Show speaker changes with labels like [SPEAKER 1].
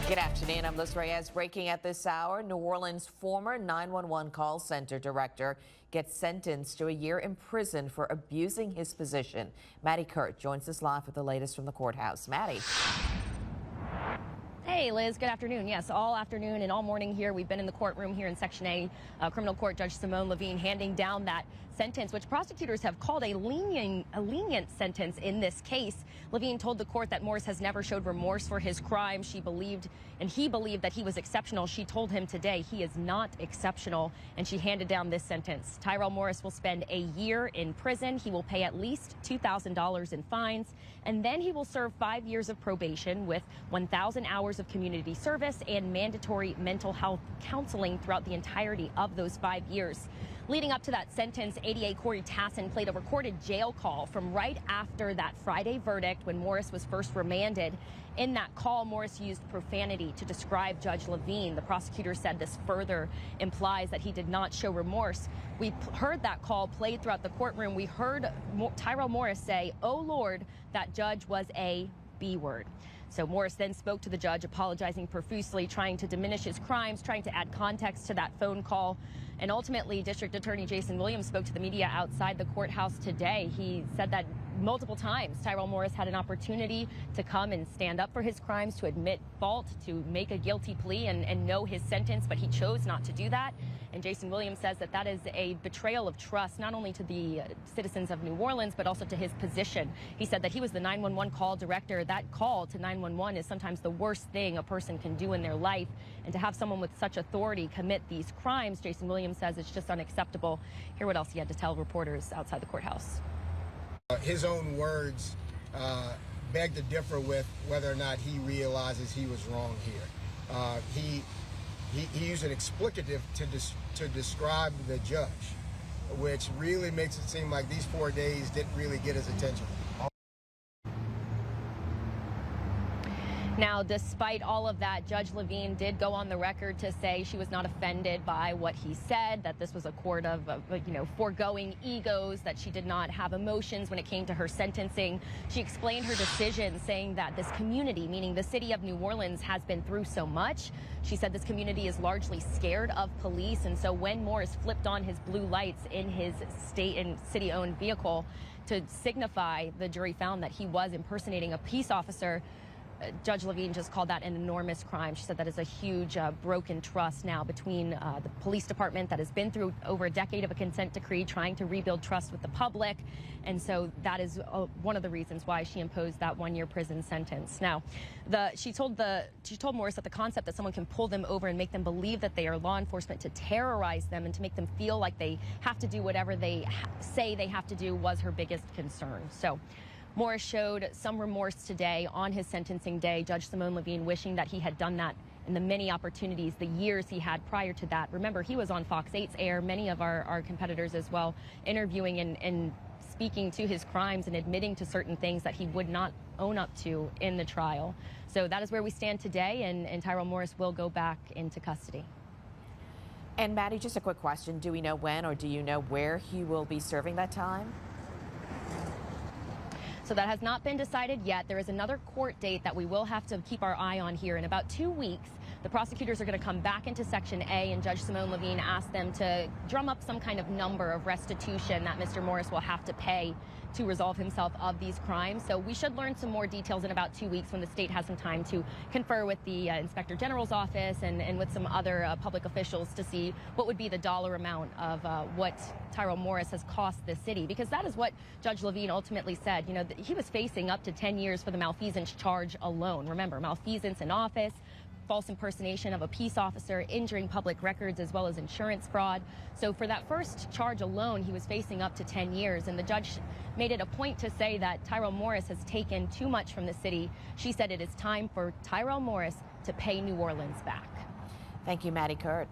[SPEAKER 1] Good afternoon. I'm Liz Reyes. Breaking at this hour, New Orleans former 911 call center director gets sentenced to a year in prison for abusing his position. Maddie Kurt joins us live with the latest from the courthouse. Maddie.
[SPEAKER 2] Hey, Liz. Good afternoon. Yes, all afternoon and all morning here. We've been in the courtroom here in Section A, Criminal Court. Judge Simone Levine handing down that sentence, which prosecutors have called a lenient sentence in this case. Levine told the court that Morris has never showed remorse for his crime. He believed that he was exceptional. She told him today he is not exceptional, and she handed down this sentence. Tyrell Morris will spend a year in prison. He will pay at least $2,000 in fines, and then he will serve 5 years of probation with 1,000 hours of community service and mandatory mental health counseling throughout the entirety of those 5 years. Leading up to that sentence, ADA Corey Tassin played a recorded jail call from right after that Friday verdict when Morris was first remanded. In that call, Morris used profanity to describe Judge Levine. The prosecutor said this further implies that he did not show remorse. We heard that call played throughout the courtroom. We heard Tyrell Morris say, "Oh Lord, that judge was a B word." So Morris then spoke to the judge, apologizing profusely, trying to diminish his crimes, trying to add context to that phone call. And ultimately, District Attorney Jason Williams spoke to the media outside the courthouse today. He said that multiple times Tyrell Morris had an opportunity to come and stand up for his crimes, to admit fault, to make a guilty plea and know his sentence, but he chose not to do that. And Jason Williams says that that is a betrayal of trust, not only to the citizens of New Orleans, but also to his position. He said that he was the 911 call director. That call to 911 is sometimes the worst thing a person can do in their life. And to have someone with such authority commit these crimes, Jason Williams says it's just unacceptable. Hear what else he had to tell reporters outside the courthouse.
[SPEAKER 3] His own words beg to differ with whether or not he realizes he was wrong here. He used an explicative to describe the judge, which really makes it seem like these 4 days didn't really get his attention.
[SPEAKER 2] Now, despite all of that, Judge Levine did go on the record to say she was not offended by what he said, that this was a court of foregoing egos, that she did not have emotions when it came to her sentencing. She explained her decision, saying that this community, meaning the city of New Orleans, has been through so much. She said this community is largely scared of police, and so when Morris flipped on his blue lights in his state and city-owned vehicle to signify, the jury found that he was impersonating a peace officer. Judge Levine just called that an enormous crime. She said that is a huge broken trust now between the police department that has been through over a decade of a consent decree, trying to rebuild trust with the public. And so that is one of the reasons why she imposed that 1-year prison sentence. Now, she told Morris that the concept that someone can pull them over and make them believe that they are law enforcement, to terrorize them and to make them feel like they have to do whatever they say they have to do, was her biggest concern. So Morris showed some remorse today on his sentencing day. Judge Simone Levine wishing that he had done that in the many opportunities, the years he had prior to that. Remember, he was on Fox 8's air, many of our competitors as well, interviewing and speaking to his crimes and admitting to certain things that he would not own up to in the trial. So that is where we stand today, and Tyrell Morris will go back into custody.
[SPEAKER 1] And Maddie, just a quick question. Do we know when, or do you know where he will be serving that time?
[SPEAKER 2] So that has not been decided yet. There is another court date that we will have to keep our eye on here. In about 2 weeks, the prosecutors are going to come back into Section A, and Judge Simone Levine asked them to drum up some kind of number of restitution that Mr. Morris will have to pay to resolve himself of these crimes. So we should learn some more details in about 2 weeks when the state has some time to confer with the Inspector General's office and with some other public officials to see what would be the dollar amount of what Tyrell Morris has cost the city, because that is what Judge Levine ultimately said. You know, he was facing up to 10 years for the malfeasance charge alone. Remember, malfeasance in office, false impersonation of a peace officer, injuring public records, as well as insurance fraud. So for that first charge alone, he was facing up to 10 years. And the judge made it a point to say that Tyrell Morris has taken too much from the city. She said it is time for Tyrell Morris to pay New Orleans back.
[SPEAKER 1] Thank you, Maddie Kurt.